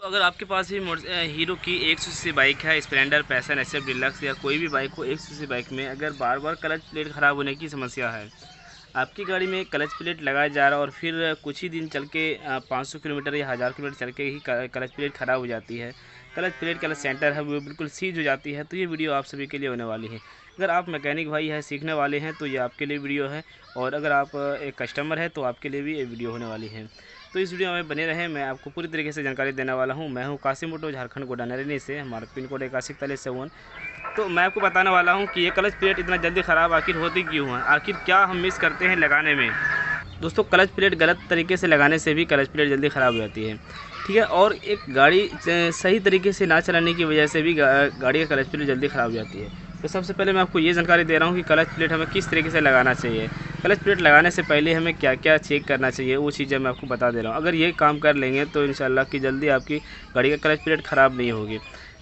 अगर आपके पास भी हीरो की 100 सीसी बाइक है, स्प्लेंडर, पैशन, एसएफ डिलक्स या कोई भी बाइक हो, 100 सीसी बाइक में अगर बार बार क्लच प्लेट ख़राब होने की समस्या है, आपकी गाड़ी में क्लच प्लेट लगाया जा रहा है और फिर कुछ ही दिन चल के 500 किलोमीटर या 1000 किलोमीटर चल के ही क्लच प्लेट ख़राब हो जाती है, क्लच प्लेट क्लच सेंटर है वो बिल्कुल सीज हो जाती है, तो ये वीडियो आप सभी के लिए होने वाली है। अगर आप मैकेनिक भाई है, सीखने वाले हैं, तो ये आपके लिए वीडियो है, और अगर आप एक कस्टमर है तो आपके लिए भी ये वीडियो होने वाली है। तो इस वीडियो में बने रहें, मैं आपको पूरी तरीके से जानकारी देने वाला हूं। मैं हूं कासिम मोटो, झारखंड गोड्डा नरेनी से, हमारा पिन कोड 8141। तो मैं आपको बताने वाला हूं कि ये क्लच प्लेट इतना जल्दी ख़राब आखिर होती क्यों है, आखिर क्या हम मिस करते हैं लगाने में। दोस्तों, क्लच प्लेट गलत तरीके से लगाने से भी क्लच प्लेट जल्दी ख़राब हो जाती है, ठीक है। और एक गाड़ी सही तरीके से ना चलाने की वजह से भी गाड़ी का क्लच प्लेट जल्दी ख़राब हो जाती है। तो सबसे पहले मैं आपको ये जानकारी दे रहा हूँ कि क्लच प्लेट हमें किस तरीके से लगाना चाहिए। क्लच प्लेट लगाने से पहले हमें क्या क्या चेक करना चाहिए, वो चीज़ें मैं आपको बता दे रहा हूँ। अगर ये काम कर लेंगे तो इंशाल्लाह कि जल्दी आपकी गाड़ी का क्लच प्लेट ख़राब नहीं होगी,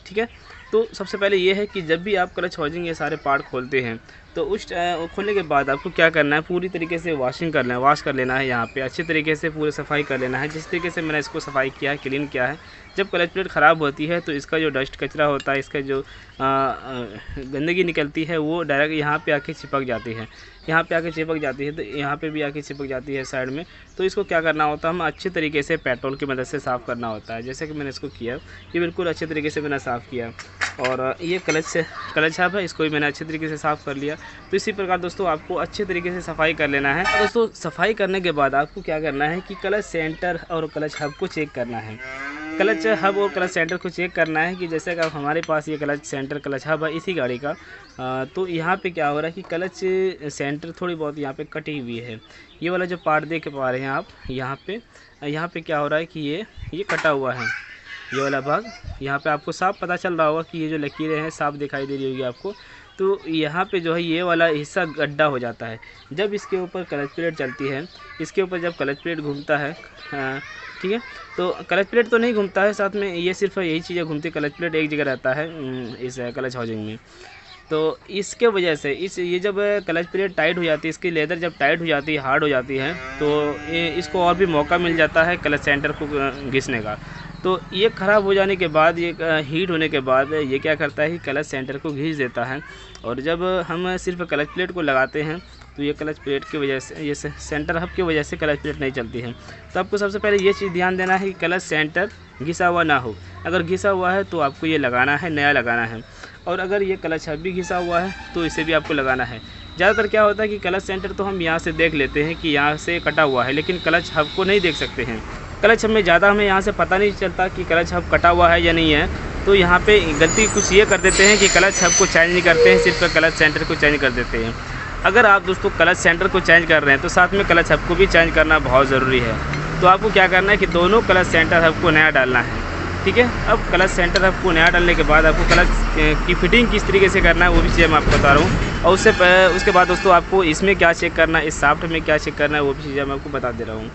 ठीक है। तो सबसे पहले ये है कि जब भी आप क्लच हाउसिंग ये सारे पार्ट खोलते हैं, तो उस खोलने के बाद आपको क्या करना है, पूरी तरीके से वॉशिंग कर लेना, वॉश कर लेना है। यहाँ पे अच्छे तरीके से पूरी सफाई कर लेना है, जिस तरीके से मैंने इसको सफाई किया है, क्लीन किया है। जब क्लच प्लेट ख़राब होती है तो इसका जो डस्ट कचरा होता है, इसका जो गंदगी निकलती है, वो डायरेक्ट यहाँ पे आके चिपक जाती है, यहाँ पे आके चिपक जाती है, तो यहाँ पे भी आके चिपक जाती है साइड में। तो इसको क्या करना होता है, हम अच्छे तरीके से पेट्रोल की मदद से साफ़ करना होता है, जैसे कि मैंने इसको किया, ये बिल्कुल अच्छे तरीके से मैंने साफ़ किया। और ये क्लच हब है, इसको भी मैंने अच्छे तरीके से साफ़ कर लिया। तो इसी प्रकार दोस्तों आपको अच्छे तरीके से सफाई कर लेना है। दोस्तों, सफाई करने के बाद आपको क्या करना है कि क्लच सेंटर और क्लच हब को चेक करना है। क्लच हब और क्लच सेंटर को चेक करना है कि जैसे कि हमारे पास ये क्लच सेंटर क्लच हब है इसी गाड़ी का, तो यहाँ पे क्या हो रहा है कि क्लच सेंटर थोड़ी बहुत यहाँ पे कटी हुई है। ये वाला जो पार्ट देख पा रहे हैं आप, यहाँ पे क्या हो रहा है कि ये कटा हुआ है, ये वाला भाग। यहाँ पे आपको साफ पता चल रहा होगा कि ये जो लकीरें हैं साफ दिखाई दे रही होगी आपको। तो यहाँ पे जो है ये वाला हिस्सा गड्ढा हो जाता है जब इसके ऊपर क्लच प्लेट चलती है। इसके ऊपर जब क्लच प्लेट घूमता है, ठीक है, तो क्लच प्लेट तो नहीं घूमता है, साथ में ये सिर्फ यही चीज़ें घूमती है, क्लच प्लेट एक जगह रहता है इस क्लच हाउसिंग में। तो इसके वजह से ये जब क्लच प्लेट टाइट हो जाती है, इसकी लेदर जब टाइट हो जाती है, हार्ड हो जाती है, तो इसको और भी मौका मिल जाता है क्लच सेंटर को घिसने का। तो ये ख़राब हो जाने के बाद, ये हीट होने के बाद ये क्या करता है कि क्लच सेंटर को घिस देता है। और जब हम सिर्फ क्लच प्लेट को लगाते हैं तो ये क्लच प्लेट की वजह से, ये सेंटर हब की वजह से क्लच प्लेट नहीं चलती है। तो आपको सबसे पहले ये चीज़ ध्यान देना है कि क्लच सेंटर घिसा हुआ ना हो। अगर घिसा हुआ है तो आपको ये लगाना है, नया लगाना है। और अगर ये क्लच हब भी घिसा हुआ है तो इसे भी आपको लगाना है। ज़्यादातर क्या होता है कि क्लच सेंटर तो हम यहाँ से देख लेते हैं कि यहाँ से कटा हुआ है, लेकिन क्लच हब को नहीं देख सकते हैं। क्लच हब में ज़्यादा हमें यहाँ से पता नहीं चलता कि क्लच हब कटा हुआ है या नहीं है। तो यहाँ पे गलती कुछ ये कर देते हैं कि क्लच हब को चेंज नहीं करते हैं, सिर्फ क्लच सेंटर को चेंज कर देते हैं। अगर आप दोस्तों क्लच सेंटर को चेंज कर रहे हैं तो साथ में क्लच हब को भी चेंज करना बहुत ज़रूरी है। तो आपको क्या करना है कि दोनों क्लच सेंटर हब को नया डालना है, ठीक है। अब क्लच सेंटर हब को नया डालने के बाद आपको क्लच की फिटिंग किस तरीके से करना है वो भी चीज़ें मैं आपको बता रहा हूँ। और उसके बाद दोस्तों आपको इसमें क्या चेक करना है, इस शाफ्ट में क्या चेक करना है, वो भी चीज़ें मैं आपको बता दे रहा हूँ।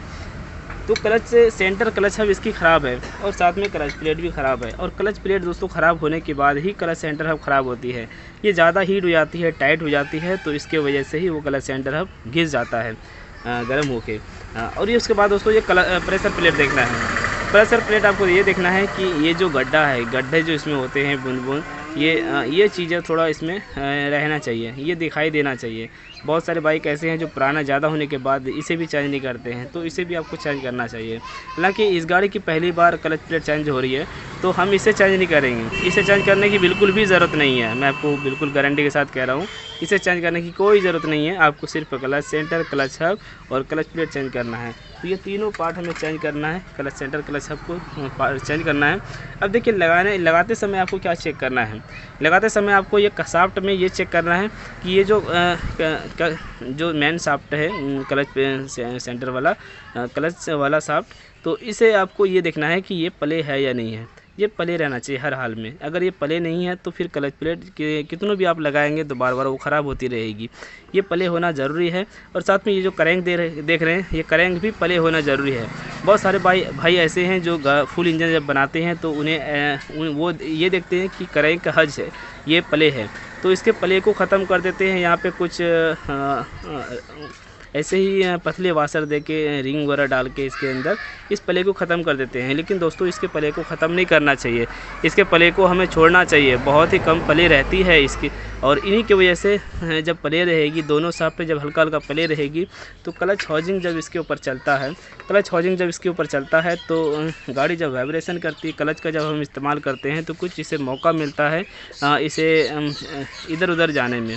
तो क्लच सेंटर क्लच हब इसकी ख़राब है और साथ में क्लच प्लेट भी ख़राब है। और क्लच प्लेट दोस्तों ख़राब होने के बाद ही क्लच सेंटर हब ख़राब होती है। ये ज़्यादा हीट हो जाती है, टाइट हो जाती है, तो इसके वजह से ही वो क्लच सेंटर हब घिस जाता है गर्म होके। और ये उसके बाद दोस्तों ये प्रेशर प्लेट देखना है। प्रेशर प्लेट आपको ये देखना है कि ये जो गड्ढा है, गड्ढे जो इसमें होते हैं बूंद बूंद, ये चीज़ें थोड़ा इसमें रहना चाहिए, ये दिखाई देना चाहिए। बहुत सारे बाइक ऐसे हैं जो पुराना ज़्यादा होने के बाद इसे भी चेंज नहीं करते हैं, तो इसे भी आपको चेंज करना चाहिए। हालांकि इस गाड़ी की पहली बार क्लच प्लेट चेंज हो रही है तो हम इसे चेंज नहीं करेंगे, इसे चेंज करने की बिल्कुल भी ज़रूरत नहीं है। मैं आपको बिल्कुल गारंटी के साथ कह रहा हूँ, इसे चेंज करने की कोई ज़रूरत नहीं है। आपको सिर्फ क्लच सेंटर, क्लच हब और क्लच प्लेट चेंज करना है। तो ये तीनों पार्ट हमें चेंज करना है, क्लच सेंटर क्लच हब को चेंज करना है। अब देखिए लगाते समय आपको क्या चेक करना है। लगाते समय आपको ये शाफ्ट में ये चेक करना है कि ये जो मेन शाफ्ट है क्लच सेंटर वाला, क्लच वाला शाफ्ट, तो इसे आपको ये देखना है कि ये प्ले है या नहीं है। ये प्ले रहना चाहिए हर हाल में। अगर ये प्ले नहीं है तो फिर क्लच प्लेट कितनों भी आप लगाएंगे तो बार बार वो ख़राब होती रहेगी। ये प्ले होना ज़रूरी है। और साथ में ये जो क्रैंक देख रहे हैं, ये क्रैंक भी प्ले होना ज़रूरी है। बहुत सारे भाई ऐसे हैं जो फुल इंजन जब बनाते हैं तो उन्हें वो ये देखते हैं कि क्रैंक का हज है, ये प्ले है, तो इसके प्ले को ख़त्म कर देते हैं। यहाँ पे कुछ ऐसे ही पतले वाशर दे के रिंग वगैरह डाल के इसके अंदर इस प्ले को ख़त्म कर देते हैं। लेकिन दोस्तों इसके प्ले को ख़त्म नहीं करना चाहिए, इसके प्ले को हमें छोड़ना चाहिए। बहुत ही कम प्ले रहती है इसकी, और इन्हीं की वजह से जब प्ले रहेगी, दोनों शाफ्ट पे जब हल्का हल्का प्ले रहेगी तो क्लच हाउसिंग जब इसके ऊपर चलता है, क्लच हाउसिंग जब इसके ऊपर चलता है तो गाड़ी जब वाइब्रेशन करती है, क्लच का जब हम इस्तेमाल करते हैं तो कुछ इसे मौका मिलता है इसे इधर उधर जाने में।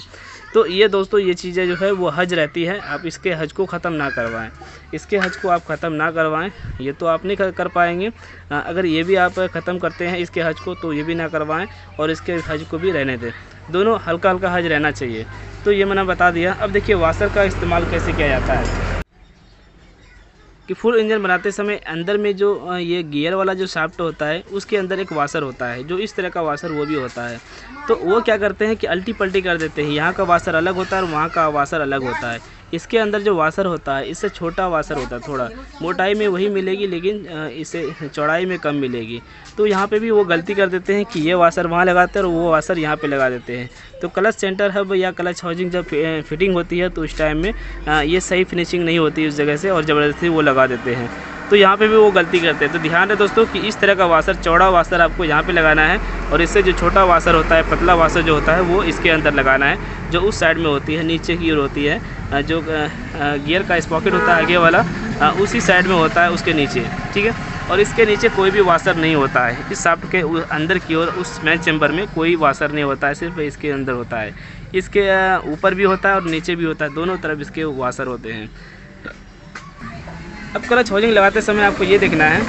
तो ये दोस्तों ये चीज़ें जो है वो हज रहती है, आप इसके हज को ख़त्म ना करवाएं, इसके हज को आप ख़त्म ना करवाएं, ये तो आप नहीं कर पाएंगे। अगर ये भी आप ख़त्म करते हैं इसके हज को तो ये भी ना करवाएं और इसके हज को भी रहने दें, दोनों हल्का हल्का हज रहना चाहिए। तो ये मैंने बता दिया। अब देखिए वाशर का इस्तेमाल कैसे किया जाता है कि फुल इंजन बनाते समय अंदर में जो ये गियर वाला जो शाफ्ट होता है उसके अंदर एक वाशर होता है, जो इस तरह का वाशर वो भी होता है। तो वो क्या करते हैं कि अल्टी पल्टी कर देते हैं, यहाँ का वाशर अलग होता है और वहाँ का वाशर अलग होता है। इसके अंदर जो वाशर होता है इससे छोटा वाशर होता है, थोड़ा मोटाई में वही मिलेगी लेकिन इसे चौड़ाई में कम मिलेगी। तो यहाँ पे भी वो गलती कर देते हैं कि ये वाशर वहाँ लगाते हैं और वो वाशर यहाँ पे लगा देते हैं। तो क्लच सेंटर हब या क्लच हाउसिंग जब फिटिंग होती है तो उस टाइम में ये सही फिनिशिंग नहीं होती उस जगह से और ज़बरदस्ती वो लगा देते हैं। तो यहाँ पे भी वो गलती करते हैं। तो ध्यान रहे दोस्तों कि इस तरह का वाशर, चौड़ा वाशर आपको यहाँ पे लगाना है और इससे जो छोटा वाशर होता है, पतला वाशर जो होता है वो इसके अंदर लगाना है, जो उस साइड में होती है, नीचे की ओर होती है। जो गियर का स्पॉकेट होता है आगे वाला उसी साइड में होता है, उसके नीचे, ठीक है। और इसके नीचे कोई भी वाशर नहीं होता है, इस शाफ्ट के अंदर की ओर उस मेन चैम्बर में कोई वाशर नहीं होता है, सिर्फ इसके अंदर होता है। इसके ऊपर भी होता है और नीचे भी होता है, दोनों तरफ इसके वाशर होते हैं। अब क्लच हाउसिंग लगाते समय आपको ये देखना है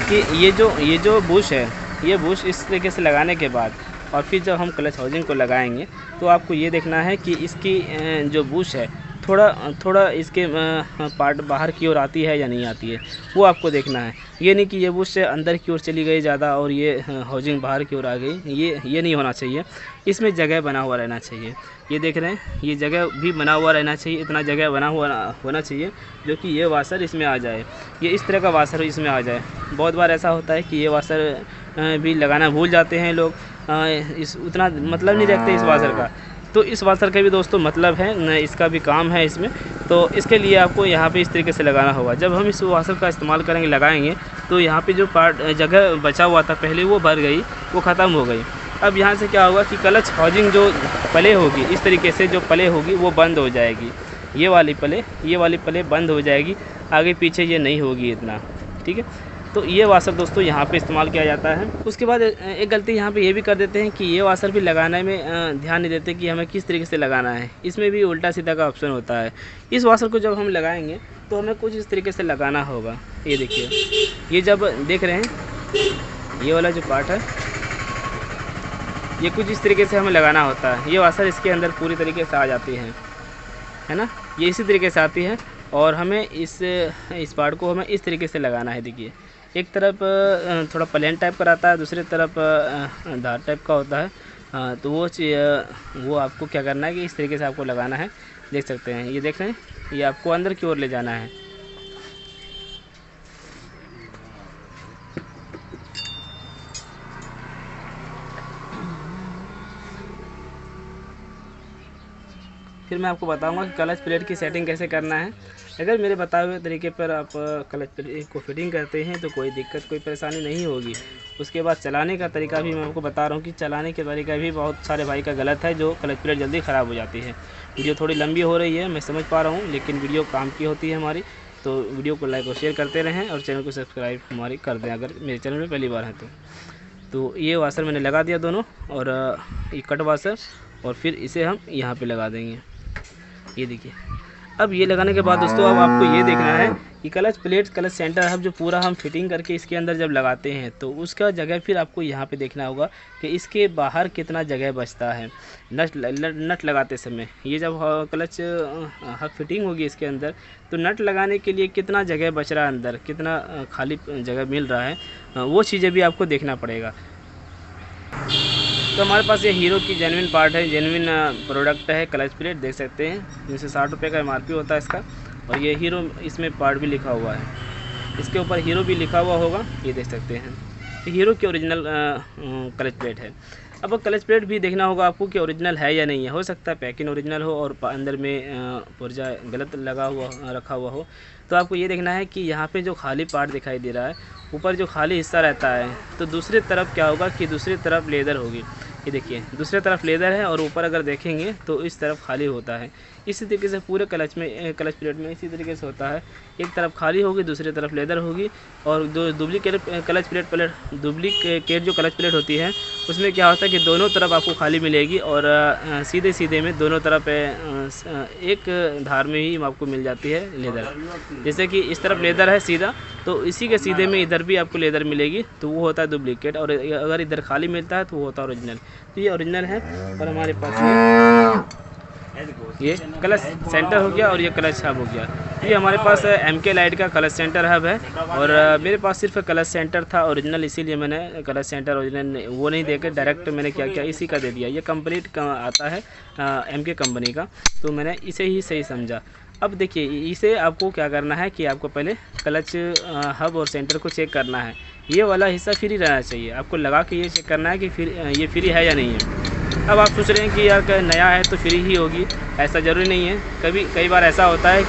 कि ये जो बुश है, ये बुश इस तरीके से लगाने के बाद और फिर जब हम क्लच हाउसिंग को लगाएंगे तो आपको ये देखना है कि इसकी जो बुश है थोड़ा इसके पार्ट बाहर की ओर आती है या नहीं आती है, वो आपको देखना है। ये नहीं कि ये बुश से अंदर की ओर चली गई ज़्यादा और ये हाउसिंग बाहर की ओर आ गई, ये नहीं होना चाहिए। इसमें जगह बना हुआ रहना चाहिए। ये देख रहे हैं, ये जगह भी बना हुआ रहना चाहिए, इतना जगह बना हुआ होना चाहिए जो कि ये वाशर इसमें आ जाए, ये इस तरह का वाशर इसमें आ जाए। बहुत बार ऐसा होता है कि ये वाशर भी लगाना भूल जाते हैं लोग, इस उतना मतलब नहीं रखते इस वाशर का। तो इस वाशर का भी दोस्तों मतलब है, इसका भी काम है इसमें। तो इसके लिए आपको यहाँ पे इस तरीके से लगाना होगा। जब हम इस वाशर का इस्तेमाल करेंगे, लगाएंगे, तो यहाँ पे जो पार्ट जगह बचा हुआ था पहले वो भर गई, वो ख़त्म हो गई। अब यहाँ से क्या होगा कि क्लच हाउसिंग जो प्ले होगी, इस तरीके से जो प्ले होगी वो बंद हो जाएगी। ये वाली प्ले बंद हो जाएगी, आगे पीछे ये नहीं होगी इतना, ठीक है। तो ये वाशर दोस्तों यहाँ पे इस्तेमाल किया जाता है। उसके बाद एक गलती यहाँ पे ये भी कर देते हैं कि ये वाशर भी लगाने में ध्यान नहीं देते कि हमें किस तरीके से लगाना है। इसमें भी उल्टा सीधा का ऑप्शन होता है। इस वाशर को जब हम लगाएंगे तो हमें कुछ इस तरीके से लगाना होगा। ये देखिए, ये जब देख रहे हैं ये वाला जो पार्ट है, ये कुछ इस तरीके से हमें लगाना होता है। ये वाशर इसके अंदर पूरी तरीके से आ जाती है ना, ये इसी तरीके से आती है और हमें इस पार्ट को हमें इस तरीके से लगाना है। देखिए, एक तरफ थोड़ा प्लेन टाइप का रहता है, दूसरी तरफ धार टाइप का होता है। तो वो आपको क्या करना है कि इस तरीके से आपको लगाना है। देख सकते हैं, ये देख रहे हैं, ये आपको अंदर की ओर ले जाना है। फिर मैं आपको बताऊंगा कि क्लच प्लेट की सेटिंग कैसे करना है। अगर मेरे बताए हुए तरीके पर आप क्लच प्लेट को फिटिंग करते हैं तो कोई दिक्कत, कोई परेशानी नहीं होगी। उसके बाद चलाने का तरीका भी मैं आपको बता रहा हूँ कि चलाने के तरीका भी बहुत सारे भाई का गलत है, जो क्लच प्लेट जल्दी ख़राब हो जाती है। वीडियो थोड़ी लंबी हो रही है, मैं समझ पा रहा हूँ, लेकिन वीडियो काम की होती है हमारी। तो वीडियो को लाइक और शेयर करते रहें और चैनल को सब्सक्राइब हमारी कर दें अगर मेरे चैनल में पहली बार है तो ये वाशर मैंने लगा दिया दोनों, और ये कट वाशर, और फिर इसे हम यहाँ पे लगा देंगे। ये देखिए, अब ये लगाने के बाद दोस्तों अब आपको ये देखना है कि clutch plate, clutch centre hub जो पूरा हम फिटिंग करके इसके अंदर जब लगाते हैं तो उसका जगह फिर आपको यहाँ पे देखना होगा कि इसके बाहर कितना जगह बचता है नट लगाते समय। ये जब क्लच हब फिटिंग होगी इसके अंदर तो नट लगाने के लिए कितना जगह बच रहा है अंदर, कितना खाली जगह मिल रहा है, वो चीज़ें भी आपको देखना पड़ेगा। तो हमारे पास ये हीरो की जेन्युइन पार्ट है, जेन्युइन प्रोडक्ट है क्लच प्लेट, देख सकते हैं। 360 रुपये का MRP होता है इसका, और ये हीरो इसमें पार्ट भी लिखा हुआ है, इसके ऊपर हीरो भी लिखा हुआ होगा, ये देख सकते हैं। हीरो की ओरिजिनल क्लच प्लेट है। अब क्लच प्लेट भी देखना होगा आपको कि ओरिजिनल है या नहीं है। हो सकता है पैकिंग ओरिजिनल हो और अंदर में पुर्जा गलत लगा हुआ रखा हुआ हो। तो आपको ये देखना है कि यहाँ पे जो खाली पार्ट दिखाई दे रहा है, ऊपर जो खाली हिस्सा रहता है, तो दूसरी तरफ क्या होगा कि दूसरी तरफ लेदर होगी। ये देखिए दूसरी तरफ लेदर है और ऊपर अगर देखेंगे तो इस तरफ खाली होता है। इसी तरीके से पूरे क्लच प्लेट में इसी तरीके से होता है, एक तरफ खाली होगी दूसरी तरफ लेदर होगी। और जो डुप्लीकेट जो क्लच प्लेट होती है उसमें क्या होता है कि दोनों तरफ आपको खाली मिलेगी और सीधे सीधे में दोनों तरफ एक धार में ही आपको मिल जाती है लेदर। जैसे कि इस तरफ लेदर है सीधा, तो इसी के सीधे में इधर भी आपको लेदर मिलेगी, तो वो होता है डुप्लीकेट। और अगर इधर खाली मिलता है तो वो होता है ओरिजिनल। तो ये ओरिजिनल है। और हमारे पास ये क्लच सेंटर हो गया और ये क्लच हब हो गया। ये हमारे पास MK लाइट का क्लच सेंटर हब है। और मेरे पास सिर्फ क्लच सेंटर था ओरिजिनल, इसीलिए मैंने क्लच सेंटर ओरिजिनल वो नहीं देकर डायरेक्ट मैंने क्या किया, इसी का दे दिया। ये कंप्लीट का आता है MK कंपनी का, तो मैंने इसे ही सही समझा। अब देखिए इसे आपको क्या करना है कि आपको पहले क्लच हब और सेंटर को चेक करना है। ये वाला हिस्सा फ्री रहना चाहिए, आपको लगा के ये चेक करना है कि ये फ्री है या नहीं है। अब आप सोच रहे हैं कि यार नया है तो फ्री ही होगी, ऐसा ज़रूरी नहीं है। कई बार ऐसा होता है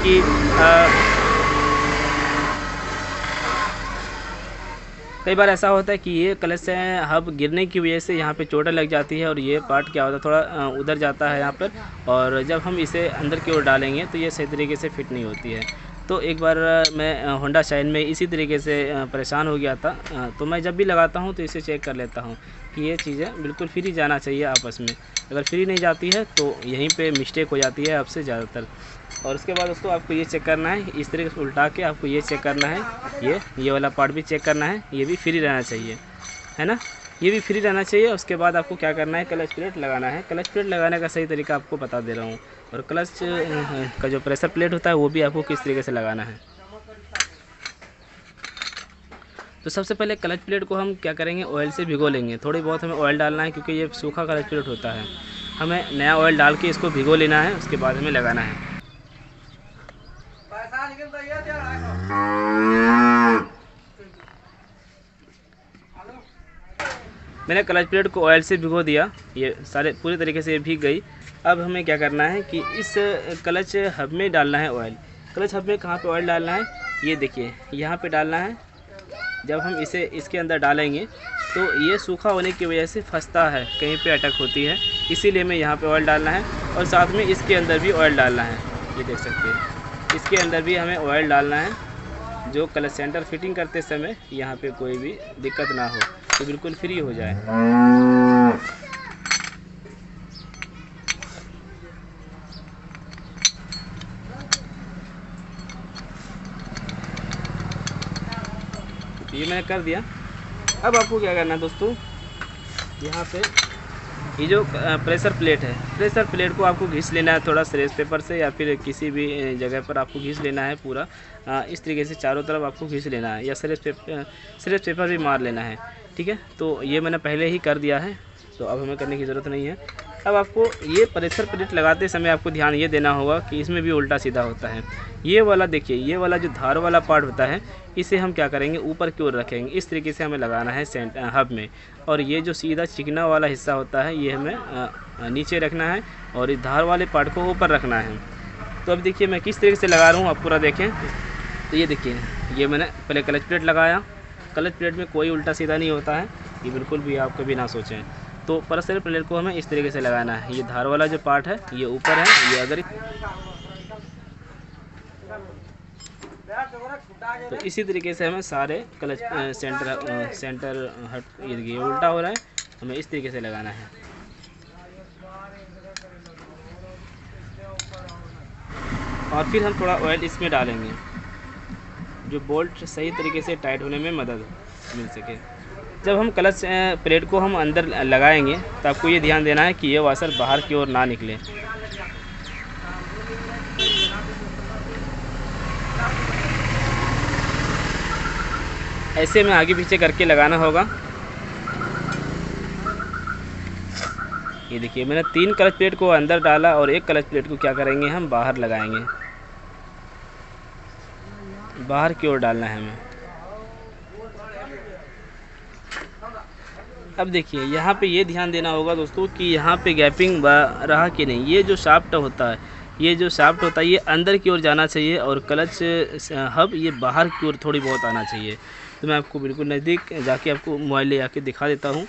कि ये क्लच से हब गिरने की वजह से यहाँ पे चोट लग जाती है और ये पार्ट क्या होता है थोड़ा उधर जाता है यहाँ पर। और जब हम इसे अंदर की ओर डालेंगे तो ये सही तरीके से फिट नहीं होती है। तो एक बार मैं होंडा शाइन में इसी तरीके से परेशान हो गया था। तो मैं जब भी लगाता हूँ तो इसे चेक कर लेता हूँ कि ये चीज़ें बिल्कुल फ्री जाना चाहिए आपस में। अगर फ्री नहीं जाती है तो यहीं पे मिस्टेक हो जाती है आपसे ज़्यादातर। और उसके बाद दोस्तों आपको ये चेक करना है, इस तरीके से उल्टा के आपको ये चेक करना है, ये वाला पार्ट भी चेक करना है, ये भी फ्री रहना चाहिए, है ना। ये भी फ्री रहना चाहिए। उसके बाद आपको क्या करना है, क्लच प्लेट लगाना है। क्लच प्लेट लगाने का सही तरीका आपको बता दे रहा हूँ। और क्लच का जो प्रेशर प्लेट होता है वो भी आपको किस तरीके से लगाना है। तो सबसे पहले क्लच प्लेट को हम क्या करेंगे, ऑयल से भिगो लेंगे। थोड़ी बहुत हमें ऑयल डालना है क्योंकि ये सूखा क्लच प्लेट होता है। हमें नया ऑयल डाल के इसको भिगो लेना है, उसके बाद हमें लगाना है। मैंने क्लच प्लेट को ऑयल से भिगो दिया, ये सारे पूरी तरीके से भीग गई। अब हमें क्या करना है कि इस क्लच हब में डालना है ऑयल। क्लच हब में कहाँ पे ऑयल डालना है, ये देखिए यहाँ पे डालना है। जब हम इसे इसके अंदर डालेंगे तो ये सूखा होने की वजह से फंसता है, कहीं पे अटक होती है, इसीलिए हमें यहाँ पे ऑयल डालना है। और साथ में इसके अंदर भी ऑयल डालना है, ये देख सकते हैं इसके अंदर भी हमें ऑयल डालना है, जो क्लच सेंटर फिटिंग करते समय यहाँ पे कोई भी दिक्कत ना हो, तो बिल्कुल फ्री हो जाए। ये मैंने कर दिया। अब आपको क्या करना है दोस्तों, यहाँ पे ये जो प्रेशर प्लेट है, प्रेशर प्लेट को आपको घिस लेना है थोड़ा सरेस पेपर से या फिर किसी भी जगह पर आपको घिस लेना है पूरा। इस तरीके से चारों तरफ आपको घिस लेना है या सरेस पेपर भी मार लेना है, ठीक है। तो ये मैंने पहले ही कर दिया है, तो अब हमें करने की ज़रूरत नहीं है। अब आपको ये प्रेशर प्लेट लगाते समय आपको ध्यान ये देना होगा कि इसमें भी उल्टा सीधा होता है। ये वाला देखिए, ये वाला जो धार वाला पार्ट होता है इसे हम क्या करेंगे, ऊपर की ओर रखेंगे। इस तरीके से हमें लगाना है हब में। और ये जो सीधा चिकना वाला हिस्सा होता है ये हमें नीचे रखना है और इस धार वाले पार्ट को ऊपर रखना है। तो अब देखिए मैं किस तरीके से लगा रहा हूँ, आप पूरा देखें। तो ये देखिए, ये मैंने पहले क्लच प्लेट लगाया। क्लच प्लेट में कोई उल्टा सीधा नहीं होता है, ये बिल्कुल भी आप कभी ना सोचें। तो प्रेशर प्लेट को हमें इस तरीके से लगाना है। ये धार वाला जो पार्ट है ये ऊपर है, ये अगर तो इसी तरीके से हमें सारे क्लच सेंटर हट, ये देखिए उल्टा हो रहा है, हमें इस तरीके से लगाना है। और फिर हम थोड़ा ऑयल इसमें डालेंगे, जो बोल्ट सही तरीके से टाइट होने में मदद मिल सके। जब हम क्लच प्लेट को हम अंदर लगाएंगे तो आपको ये ध्यान देना है कि ये वाशर बाहर की ओर ना निकले। ऐसे में आगे पीछे करके लगाना होगा। ये देखिए मैंने 3 क्लच प्लेट को अंदर डाला और 1 क्लच प्लेट को क्या करेंगे, हम बाहर लगाएंगे, बाहर की ओर डालना है हमें। अब देखिए यहाँ पे ये ध्यान देना होगा दोस्तों कि यहाँ पे गैपिंग रहा कि नहीं। ये जो शाफ्ट होता है, ये जो शाफ्ट होता है ये अंदर की ओर जाना चाहिए और क्लच हब ये बाहर की ओर थोड़ी बहुत आना चाहिए। तो मैं आपको बिल्कुल नज़दीक जाके आपको मोबाइल ले आके दिखा देता हूँ।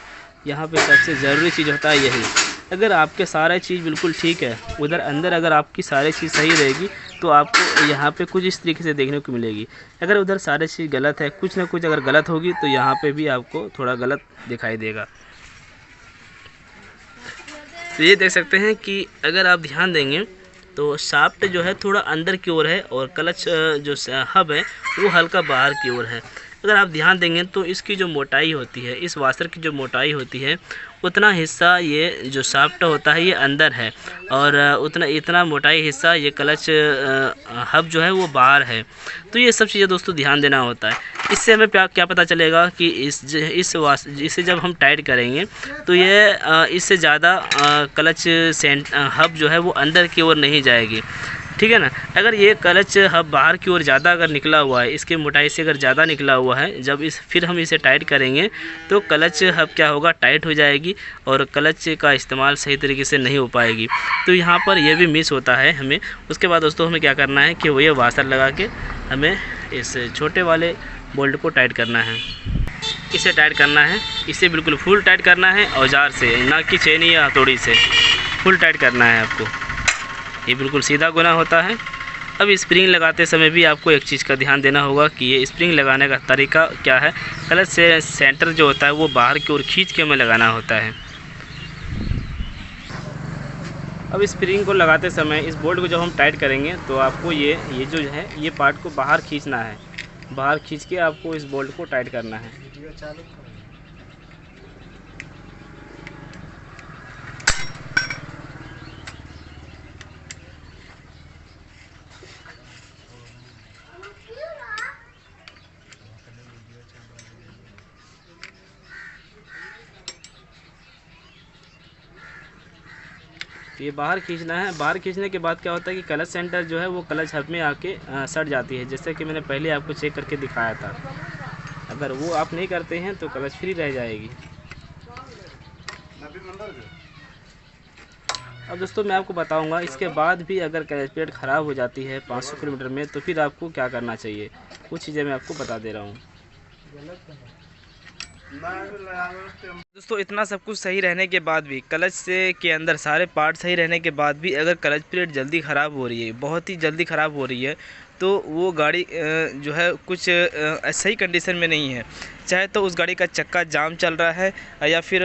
यहाँ पे सबसे ज़रूरी चीज़ होता है यही। अगर आपके सारा चीज़ बिल्कुल ठीक है, उधर अंदर अगर आपकी सारी चीज़ सही रहेगी तो आपको यहाँ पे कुछ इस तरीके से देखने को मिलेगी। अगर उधर सारी चीज़ गलत है, कुछ ना कुछ अगर गलत होगी तो यहाँ पे भी आपको थोड़ा गलत दिखाई देगा। तो ये देख सकते हैं कि अगर आप ध्यान देंगे तो शाफ्ट जो है थोड़ा अंदर की ओर है और क्लच जो हब है वो हल्का बाहर की ओर है। अगर आप ध्यान देंगे तो इसकी जो मोटाई होती है, इस वाशर की जो मोटाई होती है, उतना हिस्सा ये जो शाफ्ट होता है ये अंदर है और इतना मोटाई हिस्सा ये क्लच हब जो है वो बाहर है। तो ये सब चीज़ें दोस्तों ध्यान देना होता है। इससे हमें क्या पता चलेगा कि इसे जब हम टाइट करेंगे तो ये इससे ज़्यादा क्लच हब जो है वो अंदर की ओर नहीं जाएगी, ठीक है ना। अगर ये क्लच हब बाहर की ओर ज़्यादा अगर निकला हुआ है, इसके मोटाई से अगर ज़्यादा निकला हुआ है, जब फिर हम इसे टाइट करेंगे तो क्लच हब क्या होगा, टाइट हो जाएगी और क्लच का इस्तेमाल सही तरीके से नहीं हो पाएगी। तो यहाँ पर यह भी मिस होता है हमें। उसके बाद दोस्तों हमें क्या करना है कि वो ये वाशर लगा के हमें इस छोटे वाले बोल्ट को टाइट करना है। इसे टाइट करना है, इसे बिल्कुल फुल टाइट करना है औजार से, ना कि चेनी या हथौड़ी से। फुल टाइट करना है आपको, ये बिल्कुल सीधा गुना होता है। अब स्प्रिंग लगाते समय भी आपको एक चीज़ का ध्यान देना होगा कि ये स्प्रिंग लगाने का तरीका क्या है। क्लच से सेंटर जो होता है वो बाहर की ओर खींच के हमें लगाना होता है। अब स्प्रिंग को लगाते समय इस बोल्ट को जब हम टाइट करेंगे तो आपको ये जो है ये पार्ट को बाहर खींचना है। बाहर खींच के आपको इस बोल्ट को टाइट करना है। तो ये बाहर खींचना है। बाहर खींचने के बाद क्या होता है कि क्लच सेंटर जो है वो क्लच हब में आके सट जाती है, जैसे कि मैंने पहले आपको चेक करके दिखाया था। अगर वो आप नहीं करते हैं तो क्लच फ्री रह जाएगी। अब दोस्तों मैं आपको बताऊंगा इसके बाद भी अगर क्लच प्लेट ख़राब हो जाती है 500 किलोमीटर में तो फिर आपको क्या करना चाहिए। कुछ चीज़ें मैं आपको बता दे रहा हूँ। दोस्तों इतना सब कुछ सही रहने के बाद भी, क्लच से के अंदर सारे पार्ट सही रहने के बाद भी अगर क्लच प्लेट जल्दी ख़राब हो रही है, बहुत ही जल्दी ख़राब हो रही है, तो वो गाड़ी जो है कुछ सही कंडीशन में नहीं है। चाहे तो उस गाड़ी का चक्का जाम चल रहा है या फिर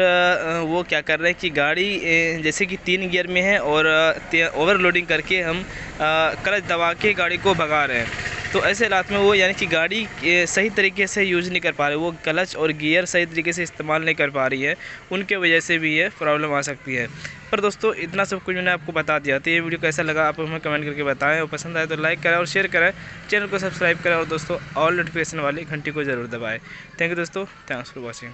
वो क्या कर रहे हैं कि गाड़ी जैसे कि 3 गियर में है और ओवरलोडिंग करके हम क्लच दबा के गाड़ी को भगा रहे हैं। तो ऐसे हालात में वो यानी कि गाड़ी सही तरीके से यूज़ नहीं कर पा रहे, वो क्लच और गियर सही तरीके से इस्तेमाल नहीं कर पा रही है, उनके वजह से भी ये प्रॉब्लम आ सकती है। पर दोस्तों इतना सब कुछ मैंने आपको बता दिया। तो ये वीडियो कैसा लगा आप हमें कमेंट करके बताएं और पसंद आए तो लाइक करें और शेयर करें, चैनल को सब्सक्राइब करें और दोस्तों ऑल नोटिफिकेशन वाली घंटी को ज़रूर दबाएं। थैंक यू दोस्तों, थैंक्स फॉर वॉचिंग।